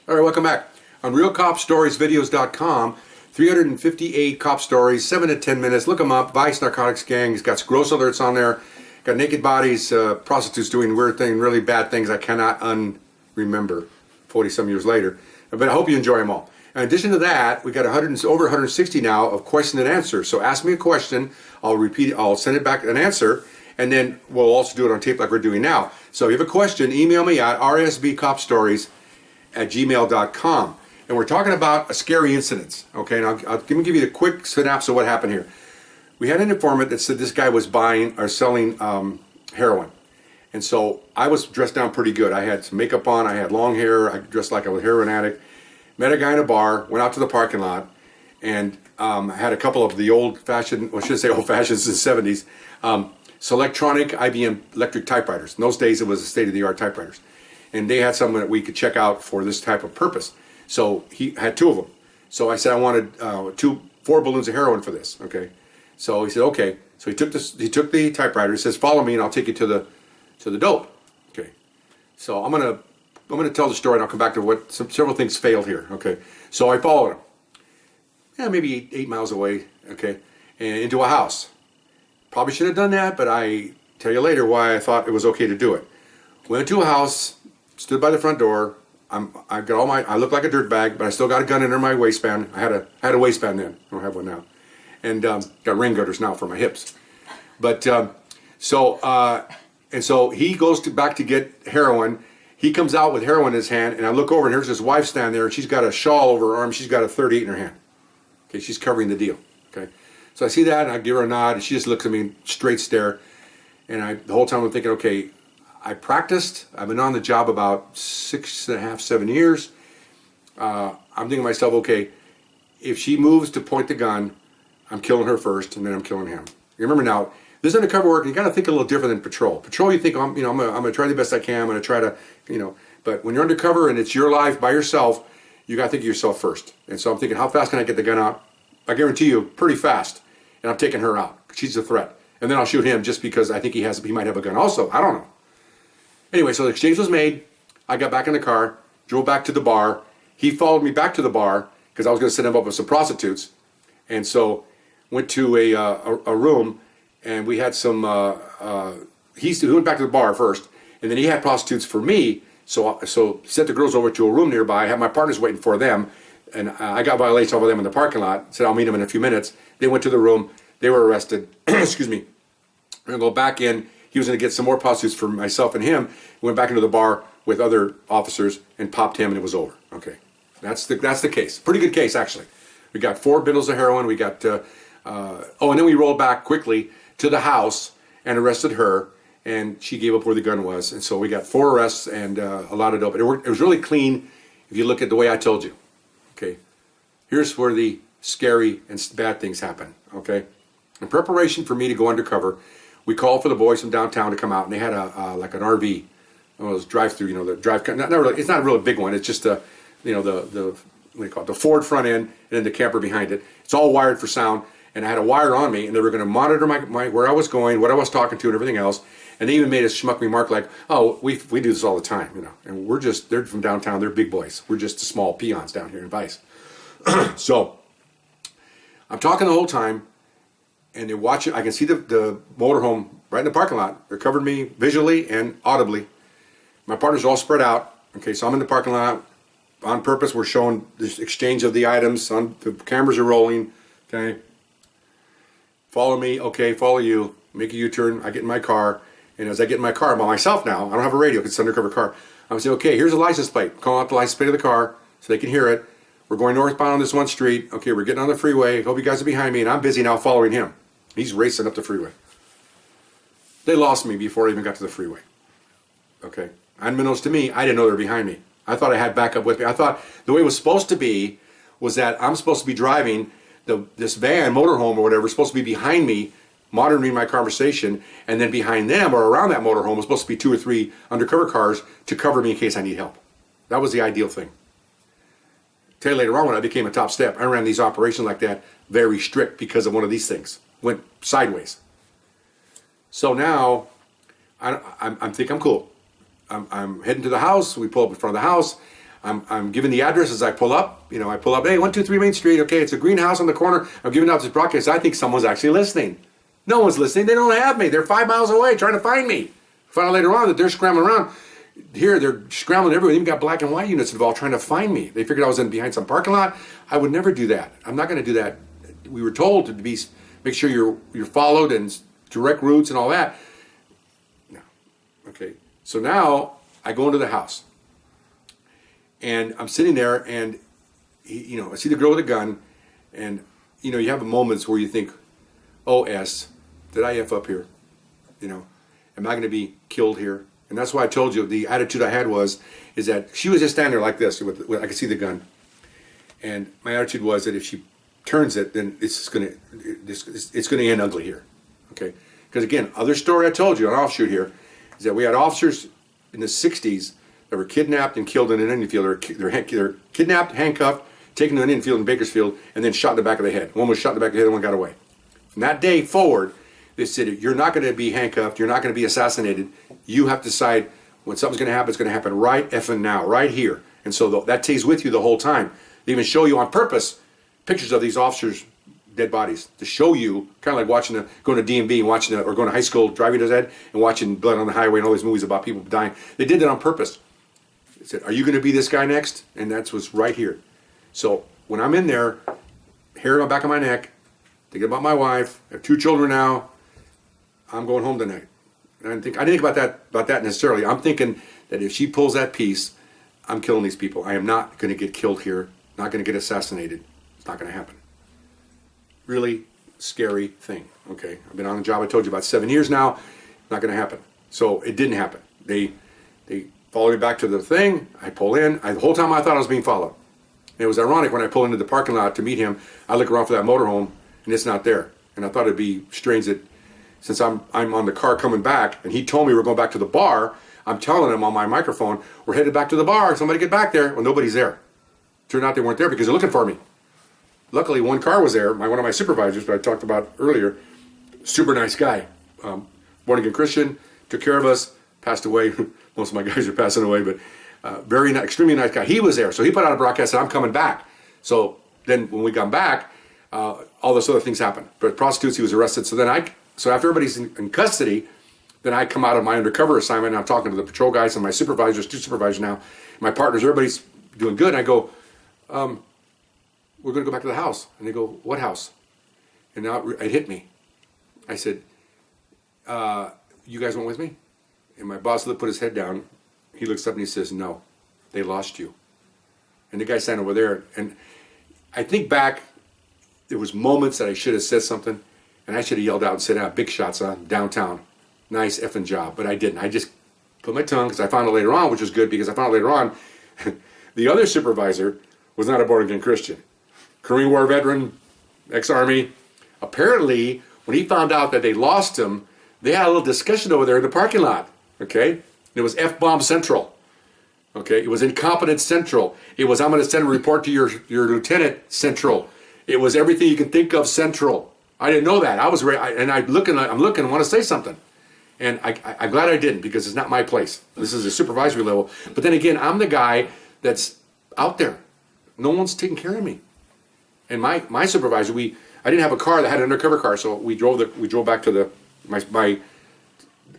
All right, welcome back. On RealCopStoriesVideos.com, 358 cop stories, 7 to 10 minutes. Look them up. Vice Narcotics Gang. He's got gross alerts on there. Got naked bodies, prostitutes doing weird things, really bad things I cannot unremember 40-some years later. But I hope you enjoy them all. In addition to that, we got over 160 now of question and answer. So ask me a question. I'll repeat it. I'll send it back an answer. And then we'll also do it on tape like we're doing now. So if you have a question, email me at rsbcopstories@gmail.com. And we're talking about a scary incidents. Okay, and I'll give you the quick synopsis of what happened here. We had an informant that said this guy was buying or selling heroin. And so I was dressed down pretty good. I had some makeup on, I had long hair, I dressed like a heroin addict. Met a guy in a bar, went out to the parking lot, and had a couple of the old-fashioned, well, I should say old-fashioned, in the 70s, Selectronic IBM electric typewriters. In those days, it was a state-of-the-art typewriters. And they had something that we could check out for this type of purpose. So he had 2 of them. So I said I wanted 4 balloons of heroin for this. Okay. So he said okay. So he took the typewriter. He says, "Follow me, and I'll take you to the dope." Okay. So I'm gonna tell the story, and I'll come back to several things failed here. Okay. So I followed him. Yeah, maybe 8 miles away. Okay, and into a house. Probably should have done that, but I tell you later why I thought it was okay to do it. Went to a house, stood by the front door. I got all I look like a dirtbag, but I still got a gun under my waistband. I had a waistband then. I don't have one now, and got ring girders now for my hips. But so he goes back to get heroin. He comes out with heroin in his hand, and I look over, and here's his wife standing there, and she's got a shawl over her arm. She's got a 38 in her hand. Okay, she's covering the deal. Okay. So I see that, and I give her a nod, and she just looks at me, straight stare. And the whole time I'm thinking, okay, I practiced. I've been on the job about 6.5, 7 years. I'm thinking to myself, okay, if she moves to point the gun, I'm killing her first, and then I'm killing him. You remember now, this is undercover work, and you got to think a little different than patrol. Patrol, you think, I'm going to try the best I can. I'm going to try to, But when you're undercover and it's your life by yourself, you got to think of yourself first. And so I'm thinking, how fast can I get the gun out? I guarantee you, pretty fast. And I'm taking her out. She's a threat. And then I'll shoot him just because I think he might have a gun also. I don't know. Anyway, so the exchange was made. I got back in the car, drove back to the bar. He followed me back to the bar because I was going to set him up with some prostitutes. And so went to a room, and we had some, he went back to the bar first, and then he had prostitutes for me. So sent the girls over to a room nearby. I had my partners waiting for them. And I got violations over them in the parking lot. Said I'll meet them in a few minutes. They went to the room. They were arrested. Excuse me. We're going to go back in. He was going to get some more prostitutes for myself and him. Went back into the bar with other officers and popped him, and it was over. Okay, that's the case. Pretty good case, actually. We got 4 bundles of heroin. We got and then we rolled back quickly to the house and arrested her, and she gave up where the gun was. And so we got 4 arrests and a lot of dope. It was really clean if you look at the way I told you. Okay, here's where the scary and bad things happen. Okay, in preparation for me to go undercover, we called for the boys from downtown to come out, and they had like an RV, one of those drive-through, the drive. Not really. It's not a really big one. It's just the what do you call it? The Ford front end, and then the camper behind it. It's all wired for sound, and I had a wire on me, and they were going to monitor my where I was going, what I was talking to, and everything else. And they even made us schmuck me mark like, oh, we do this all the time, And they're from downtown, they're big boys. We're just the small peons down here in Vice. So I'm talking the whole time, and they're watching. I can see the motorhome right in the parking lot. They're covering me visually and audibly. My partners are all spread out. Okay, so I'm in the parking lot on purpose. We're showing this exchange of the items. The cameras are rolling. Okay, follow me. Okay, follow you. Make a U-turn. I get in my car. And as I get in my car, I'm by myself now. I don't have a radio because it's an undercover car. I'm saying, okay, here's a license plate. Call out the license plate of the car so they can hear it. We're going northbound on this one street. Okay, we're getting on the freeway. Hope you guys are behind me. And I'm busy now following him. He's racing up the freeway. They lost me before I even got to the freeway. Okay. Unbeknownst to me, I didn't know they were behind me. I thought I had backup with me. I thought the way it was supposed to be was that I'm supposed to be driving this van, motorhome or whatever, supposed to be behind me, monitoring my conversation, and then behind them or around that motorhome was supposed to be 2 or 3 undercover cars to cover me in case I need help. That was the ideal thing. Tell you later on when I became a top step, I ran these operations like that, very strict because of one of these things. Went sideways. So now I think I'm cool. I'm heading to the house. We pull up in front of the house. I'm giving the address as I pull up. You know, I pull up, hey, 123 Main Street. Okay, it's a greenhouse on the corner. I'm giving out this broadcast. I think someone's actually listening. No one's listening. They don't have me. They're 5 miles away trying to find me. Find out later on that they're scrambling around. Here, they're scrambling everywhere. They even got black and white units involved trying to find me. They figured I was in behind some parking lot. I would never do that. I'm not going to do that. We were told to make sure you're followed and direct routes and all that. No. Okay. So now I go into the house. And I'm sitting there, and I see the girl with a gun, and you have moments where you think, "Oh, did I f up here? Am I going to be killed here?" And that's why I told you the attitude I had is that she was just standing there like this. With I could see the gun, and my attitude was that if she turns it, then it's going to end ugly here. Okay, because again, other story I told you, an offshoot here, is that we had officers in the '60s. That were kidnapped and killed in an Indian field. They're kidnapped, handcuffed, taken to an Indian field in Bakersfield, and then shot in the back of the head. One was shot in the back of the head, and one got away. From that day forward, they said, you're not going to be handcuffed, you're not going to be assassinated. You have to decide when something's going to happen, it's going to happen right effing now, right here. And so that stays with you the whole time. They even show you on purpose pictures of these officers' dead bodies to show you, kind of like going to DMV and or going to high school, driving to Ed and watching Blood on the Highway and all these movies about people dying. They did that on purpose. Said, are you going to be this guy next? And that's what's right here. So when I'm in there, hair on the back of my neck, thinking about my wife, I have 2 children now, I'm going home tonight. And I didn't think about that necessarily. I'm thinking that if she pulls that piece, I'm killing these people. I am not going to get killed here, not going to get assassinated. It's not going to happen. Really scary thing. Okay, I've been on the job, I told you, about 7 years now. Not going to happen. So it didn't happen. They follow me back to the thing. I pull in. The whole time I thought I was being followed. And it was ironic when I pull into the parking lot to meet him. I look around for that motorhome, and it's not there. And I thought it'd be strange that since I'm on the car coming back, and he told me we're going back to the bar, I'm telling him on my microphone, we're headed back to the bar. Somebody get back there. Well, nobody's there. Turned out they weren't there because they're looking for me. Luckily, one car was there. One of my supervisors that I talked about earlier, super nice guy, born again Christian, took care of us, passed away. Most of my guys are passing away, but extremely nice guy. He was there, so he put out a broadcast that I'm coming back. So then when we got back, all those other things happened. But prostitutes, he was arrested. So after everybody's in custody, then I come out of my undercover assignment, and I'm talking to the patrol guys and my supervisors, 2 supervisors now, my partners, everybody's doing good. And I go, we're going to go back to the house. And they go, what house? And now it hit me. I said, you guys went with me? And my boss put his head down. He looks up and he says, no, they lost you. And the guy standing over there. And I think back, there was moments that I should have said something. And I should have yelled out and said, big shots on downtown. Nice effing job. But I didn't. I just put my tongue, because I found out later on, which was good, because I found out later on, the other supervisor was not a born-again Christian. Korean War veteran, ex-Army. Apparently, when he found out that they lost him, they had a little discussion over there in the parking lot. Okay? It was F-bomb central. Okay? It was incompetent central. It was, I'm going to send a report to your lieutenant central. It was everything you can think of central. I didn't know that. I was ready, and I'm looking, and want to say something. And I'm glad I didn't, because it's not my place. This is a supervisory level. But then again, I'm the guy that's out there. No one's taking care of me. And my supervisor, I didn't have a car that had an undercover car, so we drove back to the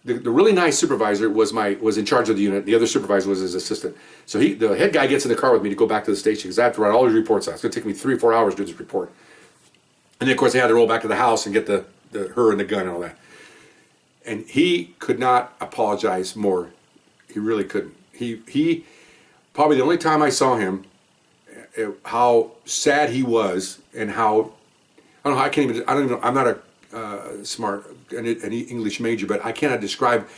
really nice supervisor was in charge of the unit. The other supervisor was his assistant. So the head guy gets in the car with me to go back to the station, because I have to write all his reports out. It's going to take me 3 or 4 hours to do this report. And then of course I had to roll back to the house and get her and the gun and all that. And he could not apologize more. He really couldn't. He probably the only time I saw him, how sad he was, and how I'm not a smart an English major, but I cannot describe.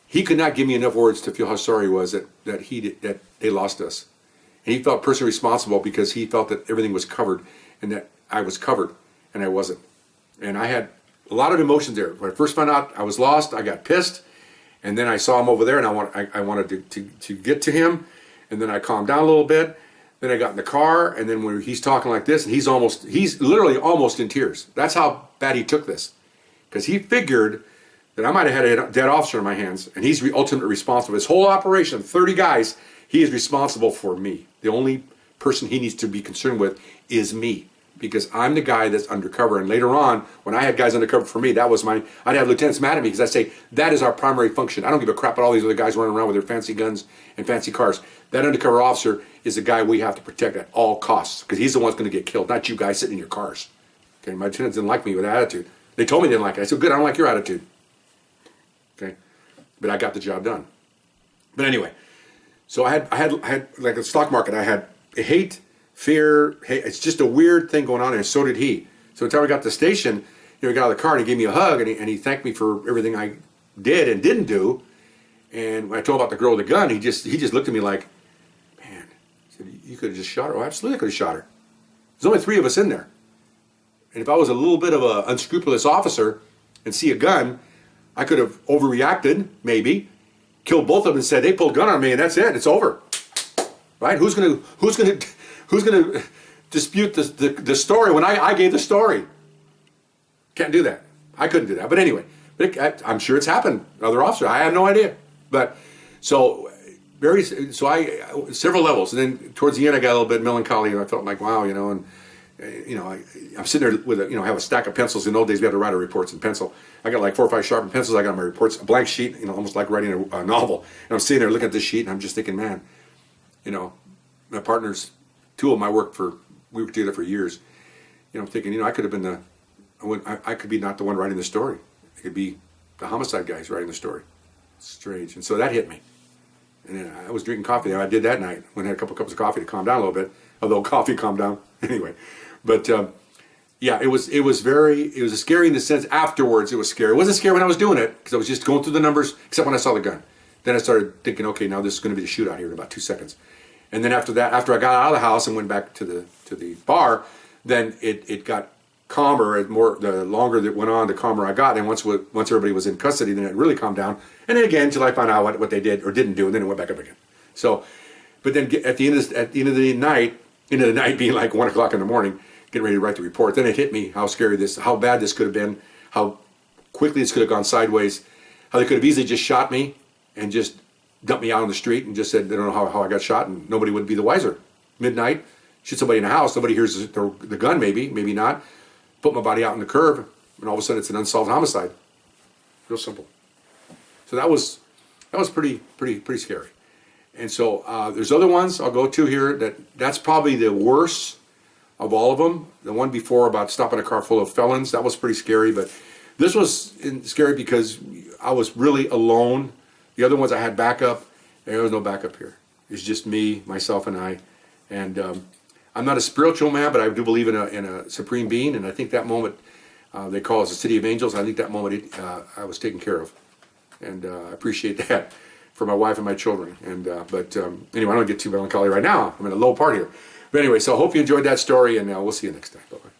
He could not give me enough words to feel how sorry he was that they lost us, and he felt personally responsible, because he felt that everything was covered and that I was covered and I wasn't. And I had a lot of emotions there. When I first found out I was lost, I got pissed, and then I saw him over there, and I wanted to get to him, and then I calmed down a little bit. Then I got in the car, and then when he's talking like this, and he's literally almost in tears. That's how bad he took this, because he figured that I might have had a dead officer in my hands, and he's ultimately responsible. This whole operation, 30 guys, He is responsible for me. The only person he needs to be concerned with is me, because I'm the guy that's undercover. And later on, when I had guys undercover for me, I'd have lieutenants mad at me because I'd say, that is our primary function. I don't give a crap about all these other guys running around with their fancy guns and fancy cars. That undercover officer is the guy we have to protect at all costs, because he's the one that's going to get killed, not you guys sitting in your cars. Okay, my lieutenants didn't like me with that attitude. They told me they didn't like it. I said, good, I don't like your attitude. Okay, but I got the job done. But anyway, so I had like the stock market, I had hate, fear. Hey, it's just a weird thing going on, and so did he. So until we got to the station, we got out of the car, and he gave me a hug, and he thanked me for everything I did and didn't do. And when I told him about the girl with the gun, he just looked at me like, man, he said, you could have just shot her. Oh, absolutely, I could have shot her. There's only 3 of us in there. And if I was a little bit of an unscrupulous officer and see a gun, I could have overreacted, maybe, killed both of them and said, they pulled a gun on me, and that's it, it's over. Right? Who's gonna dispute the story when I gave the story? Can't do that. I couldn't do that. But anyway, I'm sure it's happened. Other officer, I have no idea. But so several levels, and then towards the end I got a little bit melancholy, and I felt like, wow, and I'm sitting there with have a stack of pencils. In those days we had to write our reports in pencil. I got like 4 or 5 sharpened pencils. I got my reports, a blank sheet, almost like writing a novel. And I'm sitting there looking at this sheet, and I'm just thinking, man, my partners, 2 of them we worked together for years. I'm thinking, I could have been I could be not the one writing the story. I could be the homicide guys writing the story. Strange. And so that hit me. And then I was drinking coffee there. I did that night. Went and had a couple cups of coffee to calm down a little bit. Although coffee calmed down anyway. But yeah, it was scary in the sense afterwards. It was scary. It wasn't scary when I was doing it because I was just going through the numbers. Except when I saw the gun. Then I started thinking, okay, now this is going to be the shootout here in about 2 seconds. And then after that, after I got out of the house and went back to the bar, then it got calmer. The longer that went on, the calmer I got. And once everybody was in custody, then it really calmed down. And then again, until I found out what they did or didn't do, and then it went back up again. So, but then at the end of the night being like 1 o'clock in the morning, getting ready to write the report, then it hit me how bad this could have been, how quickly this could have gone sideways, how they could have easily just shot me and just dumped me out on the street and just said they don't know how I got shot, and nobody would be the wiser. Midnight, shoot somebody in the house, nobody hears the gun, maybe not. Put my body out on the curb, and all of a sudden it's an unsolved homicide. Real simple. So that was pretty scary. And so there's other ones I'll go to here that's probably the worst of all of them. The one before about stopping a car full of felons, that was pretty scary, but this was scary because I was really alone. The other ones I had backup. There was no backup here. It's just me, myself, and I. And I'm not a spiritual man, but I do believe in a supreme being. And I think that moment, they call us the City of Angels. I think that moment I was taken care of. And I appreciate that for my wife and my children. And but anyway, I don't get too melancholy right now. I'm in a low part here. But anyway, so I hope you enjoyed that story, and we'll see you next time. Bye-bye.